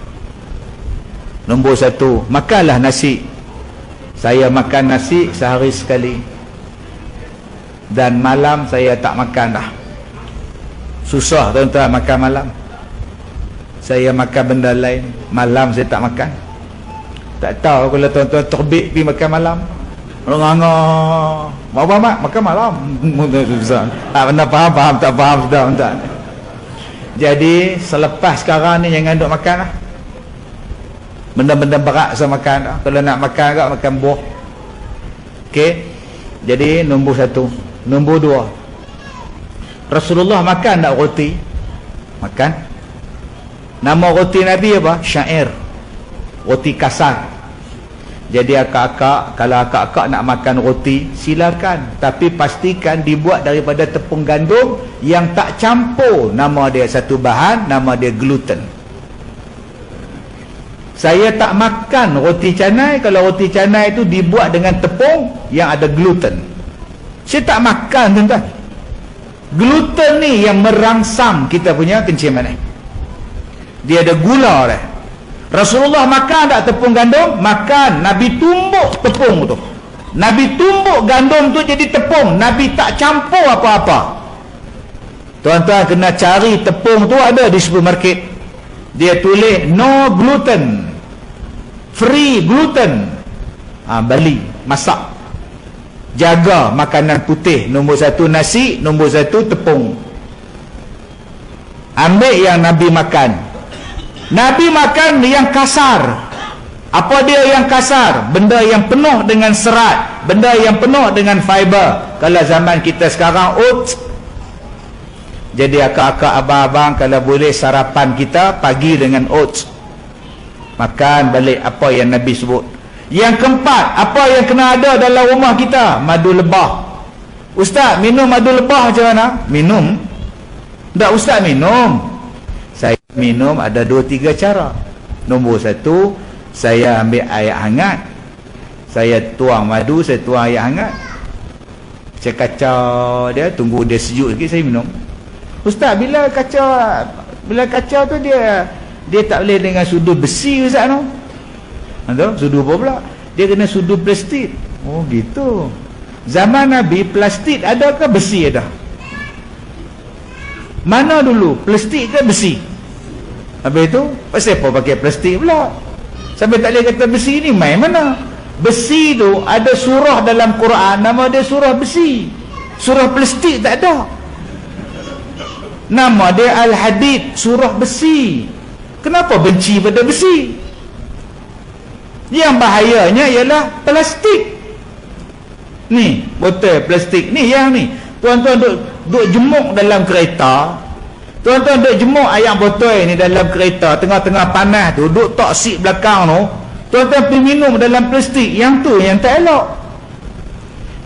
Nombor 1, makanlah nasi. Saya makan nasi sehari sekali. Dan malam saya tak makan dah. Susah tuan-tuan makan malam. Saya makan benda lain, malam saya tak makan. Tak tahu kalau tuan-tuan terbit pergi makan malam. Ngangah. Apa mak makan malam? Susah. Anda faham tak faham sudah tuan-tuan. Jadi selepas sekarang ni jangan duk makan lah. Benda-benda berat saya makan dah. Kalau nak makan agak makan buah. Okey. Jadi nombor 1. Nombor 2, Rasulullah makan tak roti? Makan. Nama roti Nabi apa? Syair. Roti kasar. Jadi akak-akak, kalau akak-akak nak makan roti, silakan. Tapi pastikan dibuat daripada tepung gandum yang tak campur nama dia satu bahan, nama dia gluten. Saya tak makan roti canai kalau roti canai itu dibuat dengan tepung yang ada gluten. Saya tak makan, tuan-tuan. Gluten ni yang merangsang kita punya kenciman ni. Dia ada gula dah. Rasulullah makan tak tepung gandum? Makan. Nabi tumbuk tepung tu. Nabi tumbuk gandum tu jadi tepung. Nabi tak campur apa-apa. Tuan-tuan kena cari tepung tu, ada di supermarket. Dia tulis no gluten, free gluten. Beli, masak. Jaga makanan putih. Nombor 1 nasi, nombor 1 tepung. Ambil yang Nabi makan. Nabi makan yang kasar. Apa dia yang kasar? Benda yang penuh dengan serat, benda yang penuh dengan fiber. Kalau zaman kita sekarang oats. Jadi akak-akak, abang-abang, kalau boleh sarapan kita pagi dengan oats. Makan balik apa yang Nabi sebut. Yang keempat, apa yang kena ada dalam rumah kita? Madu lebah. Ustaz, minum madu lebah macam mana? Minum. Tak, Ustaz, minum. Saya minum ada 2-3 cara. Nombor 1, saya ambil air hangat. Saya tuang madu, saya tuang air hangat. Saya kacau dia, tunggu dia sejuk sikit, saya minum. Ustaz, bila kacau tu dia tak boleh dengan sudu besi, Ustaz tu. Sudu apa pula? Dia kena sudu plastik. Oh gitu. Zaman Nabi plastik ada ke besi ada? Mana dulu? Plastik ke besi? Habis itu, pasal apa pakai plastik pula? Sampai tak boleh kata besi ni main mana? Besi tu ada surah dalam Quran, nama dia surah besi. Surah plastik tak ada. Nama dia Al-Hadid, surah besi. Kenapa benci pada besi? Yang bahayanya ialah plastik. Ni, botol plastik. Ni yang ni. Tuan-tuan duk jemuk dalam kereta. Tuan-tuan duk jemuk ayam botol ni dalam kereta. Tengah-tengah panas tu, duk tok seat belakang tu. Tuan-tuan pergi minum dalam plastik. Yang tu yang tak elok.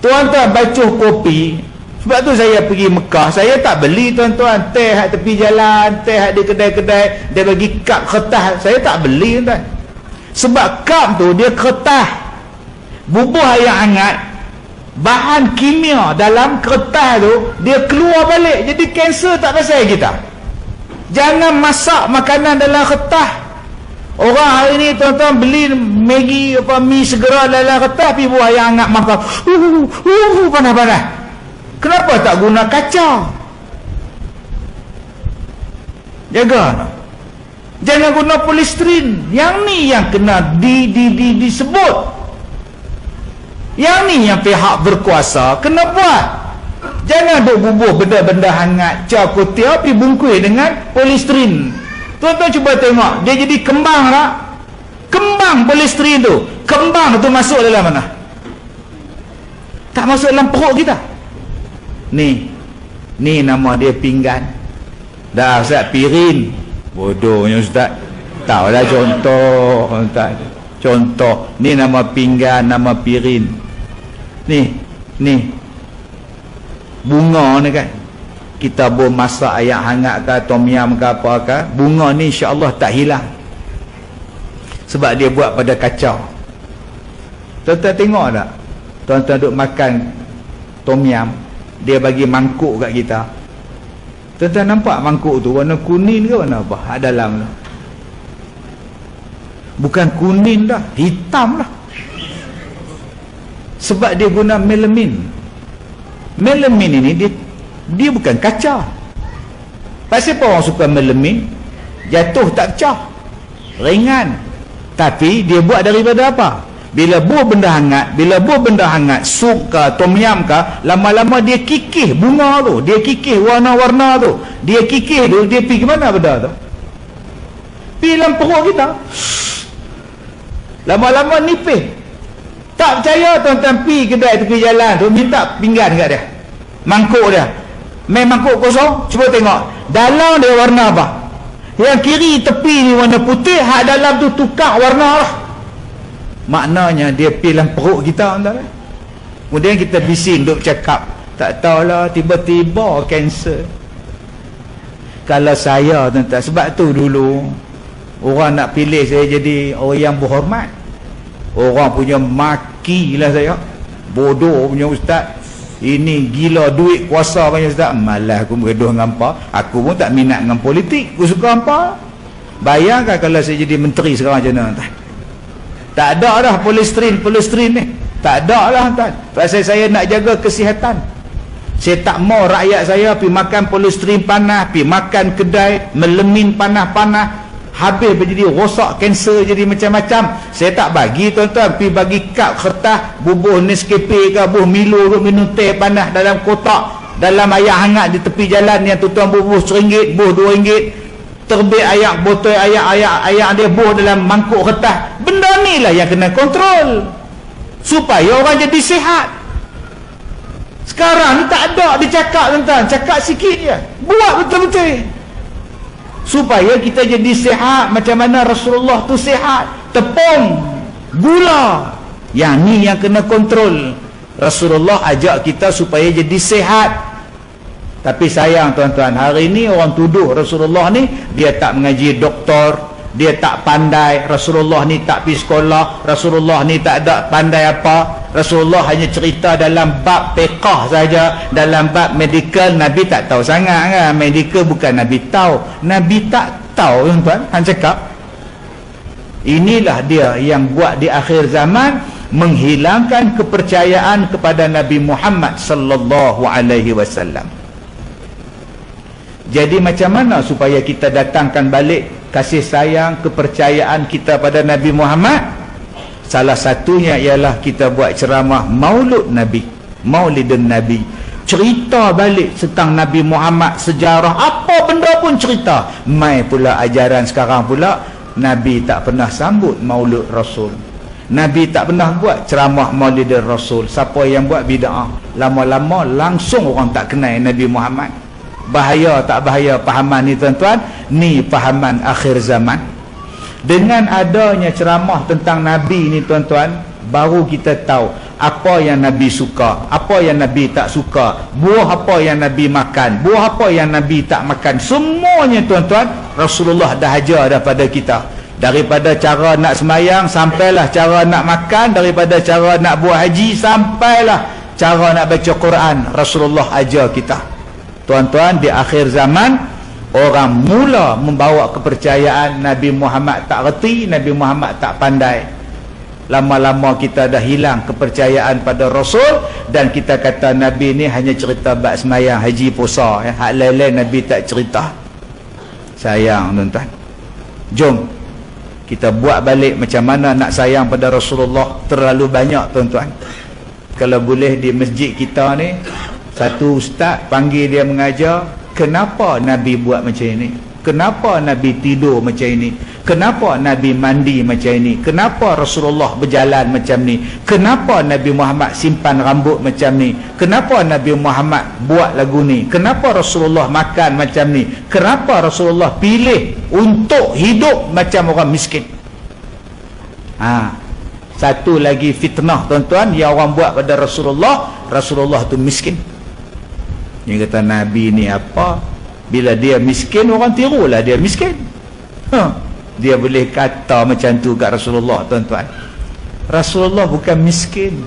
Tuan-tuan bacuh kopi. Sebab tu saya pergi Mekah, saya tak beli, tuan-tuan, teh kat tepi jalan, teh kat di kedai-kedai, dia bagi kap kertas. Saya tak beli, tuan-tuan. Sebab kap tu dia kertas. Bubuh air hangat, bahan kimia dalam kertas tu dia keluar balik. Jadi kanser tak pasal kita. Jangan masak makanan dalam kertas. Orang hari ni, tuan-tuan, beli Maggi apa mi segera dalam kertas, pergi buah air hangat makan. Panas-panas. Kenapa tak guna kaca? Jaga. Jangan guna polistrin. Yang ni yang kena disebut. Yang ni yang pihak berkuasa kena buat. Jangan duk bubuh benda-benda hangat, cakutia, pergi bungkus dengan polistrin. Tuan-tuan cuba tengok, dia jadi kembang tak? Kembang polistrin tu. Kembang tu masuk dalam mana? Tak masuk dalam perut kita. Ni nama dia pinggan. Dah Ustaz, pirin. Bodohnya Ustaz. Tahulah contoh, Ustaz. Contoh. Ni nama pinggan, nama pirin. Ni bunga ni kan. Kita boleh masak ayam hangat ke, tom yum ke apa ke. Bunga ni insya-Allah tak hilang. Sebab dia buat pada kacau. Tuan-tuan tengok tak? Tuan-tuan duk makan tom yum, dia bagi mangkuk kat kita. Tuan-tuan nampak mangkuk tu warna kuning ke warna apa? Ada dalam tu. Bukan kuning dah, hitam lah. Sebab dia guna melamin. Melamin ini dia bukan kaca. Pasal apa orang suka melamin? Jatuh tak pecah, ringan. Tapi dia buat daripada apa? Bila buah benda hangat, sup ke, tom yum ke, lama-lama dia kikih bunga tu, dia kikih warna-warna tu, dia kikih tu, dia pergi ke mana benda tu? Pergi dalam perut kita. Lama-lama nipis. Tak percaya, tuan-tuan, pergi kedai tepi jalan tu, minta pinggan kat dia, mangkuk dia, main mangkuk kosong, cuba tengok dalam dia warna apa. Yang kiri tepi ni warna putih, hak dalam tu tukar warna lah. Maknanya dia pergi dalam perut kita, tuan-tuan. Kemudian kita bising duk cakap, tak tahulah tiba-tiba kanser. Kalau saya, tuan-tuan, sebab tu dulu Orang nak pilih saya jadi orang yang berhormat. Orang punya makilah saya. Bodoh punya ustaz. Ini gila duit kuasa punya ustaz. Malah aku bergaduh dengan hampa. Aku pun tak minat dengan politik. Aku suka hampa. Bayangkan kalau saya jadi menteri sekarang macam mana tuan. Tak ada dah polistrin ni. Tak ada lah tuan. Pasal saya nak jaga kesihatan. Saya tak mau rakyat saya pergi makan polistrin panas, pergi makan kedai melemin panas-panas, habis jadi rosak, kanser, jadi macam-macam. Saya tak bagi tuan-tuan pergi bagi kad kertas bubuh Nescafe ke bubuh Milo ke minum teh panas dalam kotak, dalam air hangat di tepi jalan yang tuan-tuan bubuh RM1, bubuh RM2, terbit air botol air dia bubuh dalam mangkuk kertas. Benda ni lah yang kena kontrol supaya orang jadi sihat. Sekarang ni tak ada dia cakap tuan-tuan, cakap sikit je, buat betul-betul supaya kita jadi sihat macam mana Rasulullah tu sihat. Tepung, gula, yang ni yang kena kontrol. Rasulullah ajak kita supaya jadi sihat. Tapi sayang tuan-tuan, hari ni orang tuduh Rasulullah ni dia tak mengaji doktor, dia tak pandai. Rasulullah ni tak pergi sekolah, Rasulullah ni tak ada pandai apa. Rasulullah hanya cerita dalam bab fiqh saja, dalam bab medical Nabi tak tahu sangat kan. Medical bukan Nabi tahu, Nabi tak tahu tuan-tuan. Han cakap inilah dia yang buat di akhir zaman, menghilangkan kepercayaan kepada Nabi Muhammad sallallahu alaihi wasallam. Jadi macam mana supaya kita datangkan balik kasih sayang, kepercayaan kita pada Nabi Muhammad? Salah satunya ialah kita buat ceramah Maulud Nabi, Maulidun Nabi. Cerita balik tentang Nabi Muhammad, sejarah apa benda pun cerita. Mai pula ajaran sekarang pula, Nabi tak pernah sambut Maulud Rasul, Nabi tak pernah buat ceramah Maulidul Rasul. Siapa yang buat bid'ah, lama-lama langsung orang tak kenal Nabi Muhammad. Bahaya tak bahaya pahaman ni tuan-tuan? Ni pahaman akhir zaman. Dengan adanya ceramah tentang Nabi ni tuan-tuan, baru kita tahu apa yang Nabi suka, apa yang Nabi tak suka, buah apa yang Nabi makan, buah apa yang Nabi tak makan. Semuanya tuan-tuan Rasulullah dah ajar daripada kita. Daripada cara nak semayang sampailah cara nak makan, daripada cara nak buat haji sampailah cara nak baca Quran. Rasulullah ajar kita. Tuan-tuan, di akhir zaman orang mula membawa kepercayaan Nabi Muhammad tak reti, Nabi Muhammad tak pandai. Lama-lama kita dah hilang kepercayaan pada Rasul, dan kita kata Nabi ni hanya cerita bab semayang, haji, puasa, hak lain-lain Nabi tak cerita. Sayang tuan-tuan. Jom kita buat balik macam mana nak sayang pada Rasulullah. Terlalu banyak tuan-tuan. Kalau boleh di masjid kita ni, satu ustaz panggil dia mengajar, kenapa Nabi buat macam ini? Kenapa Nabi tidur macam ini? Kenapa Nabi mandi macam ini? Kenapa Rasulullah berjalan macam ni? Kenapa Nabi Muhammad simpan rambut macam ni? Kenapa Nabi Muhammad buat lagu ni? Kenapa Rasulullah makan macam ni? Kenapa Rasulullah pilih untuk hidup macam orang miskin? Satu lagi fitnah tuan-tuan yang orang buat pada Rasulullah, Rasulullah tu miskin. Dia kata Nabi ni apa? Bila dia miskin, orang tirulah dia miskin. Dia boleh kata macam tu kat Rasulullah tuan-tuan. Rasulullah bukan miskin.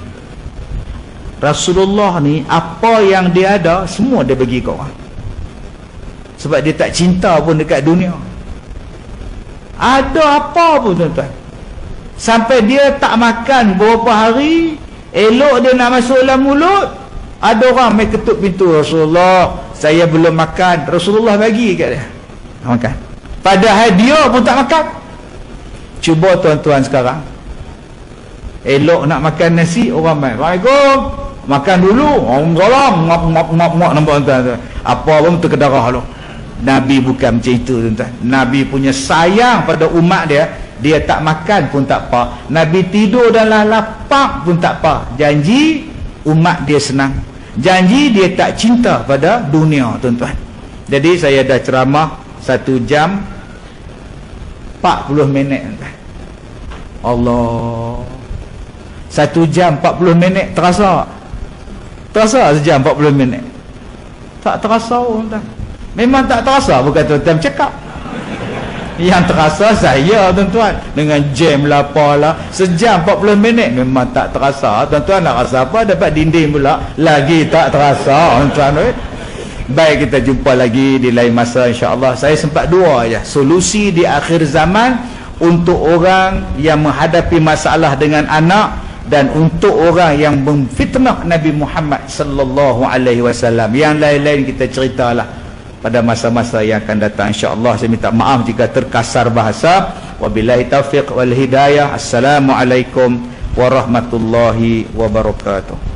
Rasulullah ni apa yang dia ada semua dia bagi kat orang. Sebab dia tak cinta pun dekat dunia. Ada apa pun tuan-tuan, sampai dia tak makan beberapa hari, elok dia nak masuk dalam mulut, ada orang mai ketuk pintu, Rasulullah saya belum makan. Rasulullah bagi kat dia makan, padahal dia pun tak makan. Cuba tuan-tuan sekarang, elok nak makan nasi, orang mai, Assalamualaikum, makan dulu, Waalaikumsalam, ngap nampak tuan-tuan, apa pun terkedarah lu. Nabi bukan macam itu tuan-tuan. Nabi punya sayang pada umat dia, dia tak makan pun tak apa, Nabi tidur dalam lapak pun tak apa. Janji umat dia senang, janji dia tak cinta pada dunia tuan-tuan. Jadi saya dah ceramah 1 jam 40 minit tuan-tuan. Allah, 1 jam 40 minit terasa? Terasa sejam 40 minit? Tak terasa tuan-tuan. Memang tak terasa, bukan tuan-tuan cakap. Yang terasa saya tuan-tuan, dengan jam lah apalah, sejam 40 minit memang tak terasa. Tuan-tuan nak rasa apa, dapat dinding pula lagi tak terasa tuan-tuan. Baik, kita jumpa lagi di lain masa insya-Allah. Saya sempat dua aja solusi di akhir zaman untuk orang yang menghadapi masalah dengan anak dan untuk orang yang memfitnah Nabi Muhammad sallallahu alaihi wasallam. Yang lain-lain kita ceritalah pada masa-masa yang akan datang insya-Allah. Saya minta maaf jika terkasar bahasa. Wabillahi taufiq wal hidayah. Assalamualaikum warahmatullahi wabarakatuh.